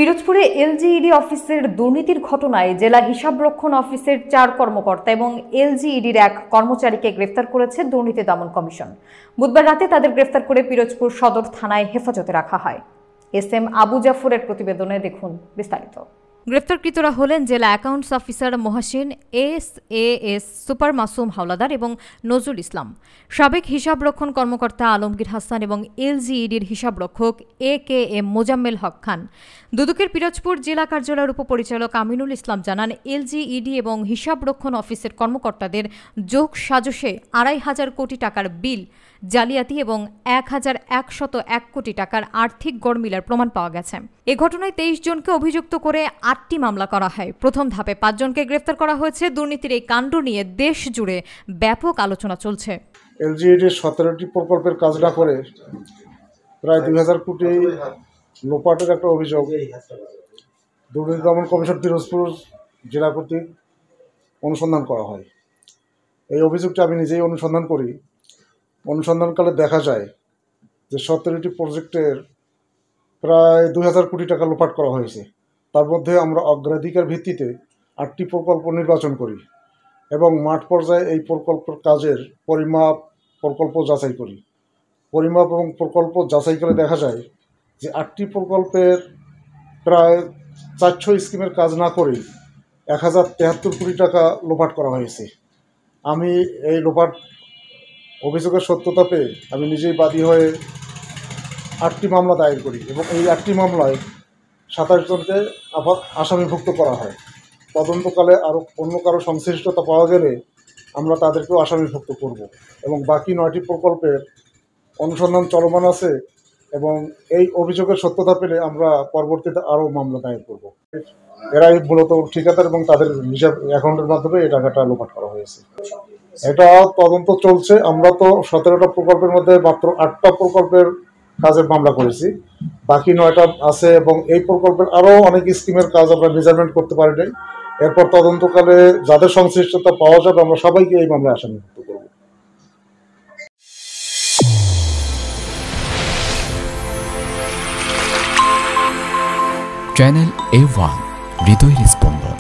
পিরোজপুরে LGED অফিসের দুর্নীতির ঘটনায় জেলা হিসাবরক্ষণ অফিসের 4 কর্মকর্তা এবং এলজিইডির 1 কর্মচারীকে গ্রেফতার করেছে দুর্নীতি দমন কমিশন। বুধবার রাতে তাদের গ্রেফতার করে পিরোজপুর সদর থানায় হেফাজতে রাখা হয়। এসএম আবু জাফরের প্রতিবেদনে দেখুন বিস্তারিত। গ্রেফতারকৃতরা হলেন জেলা অ্যাকাউন্টস অফিসার মহাসিন, এস সুপার মাসুম হাওলাদার এবং নজরুল ইসলাম, সাবেক হিসাবরক্ষণ কর্মকর্তা আলমগীর হাসান এবং এলজিইডির হিসাবরক্ষক AKM মোজাম্মেল হক খান। দুদকের পিরোজপুর জেলা কার্যালয়ের উপপরিচালক আমিনুল ইসলাম জানান, এলজিইডি এবং হিসাবরক্ষণ অফিসের কর্মকর্তাদের যোগ সাজশে 2,500 কোটি টাকার বিল জালিয়াতি এবং 1,101 কোটি টাকার আর্থিক গড়মিলার প্রমাণ পাওয়া গেছে। এ ঘটনায় 23 জনকে অভিযুক্ত করে 8টি মামলা করা হয়। প্রথম ধাপে 5 জনকে গ্রেফতার করা হয়েছে। দুর্নীতির এই কাণ্ড নিয়ে দেশ জুড়ে ব্যাপক আলোচনা চলছে। এলজিইডির 17টি প্রকল্পের কাজ না করে প্রায় 2,000 কোটি লোপাটের একটা অভিযোগ দুর্নীতি দমন কমিশন পিরোজপুর জেলা কর্তৃক অনুসন্ধান করা হয়। এই অভিযোগটা আমি নিজেই অনুসন্ধান করি। অনুসন্ধানকালে দেখা যায় যে 17টি প্রজেক্টের প্রায় 2,000 কোটি টাকা লোপাট করা হয়েছে। তার মধ্যে আমরা অগ্রাধিকার ভিত্তিতে 8টি প্রকল্প নির্বাচন করি এবং মাঠ পর্যায়ে এই প্রকল্পের কাজের পরিমাপ প্রকল্প যাচাই করি। পরিমাপ এবং প্রকল্প যাচাই করে দেখা যায় যে 8টি প্রকল্পের প্রায় 400 স্কিমের কাজ না করেই 1,073 কোটি টাকা লোপাট করা হয়েছে। আমি এই লোপাট অভিযোগের সত্যতা পেয়ে আমি নিজেই বাদী হয়ে 8টি মামলা দায়ের করি এবং এই 8টি মামলায় 27 জনকে আবার আসামিভুক্ত করা হয়। তদন্তকালে আরও অন্য কারো সংশ্লিষ্টতা পাওয়া গেলে আমরা তাদেরকেও আসামিভুক্ত করব এবং বাকি 9টি প্রকল্পের অনুসন্ধান চলমান আছে এবং এই অভিযোগের সত্যতা পেলে আমরা পরবর্তীতে আরও মামলা দায়ের করব। এরাই মূলত ঠিকাদার এবং তাদের হিসাব অ্যাকাউন্টের মাধ্যমে এই টাকাটা লোপাট করা হয়েছে। এটা তদন্ত চলছে। আমরা তো 17টা প্রকল্পের মধ্যে মাত্র 8টা প্রকল্পের কাজের মামলা করেছি, বাকি 9টা আছে এবং এই প্রকল্পের আরও অনেক স্কিমের কাজ আমরা মেজারমেন্ট করতে পারি নাই। এরপর তদন্তকালে যাদের সংশ্লিষ্টতা পাওয়া যাবে আমরা সবাইকে এই মামলায় আসামিভুক্ত করব। চ্যানেল A1 হৃদয়ের স্পন্দন।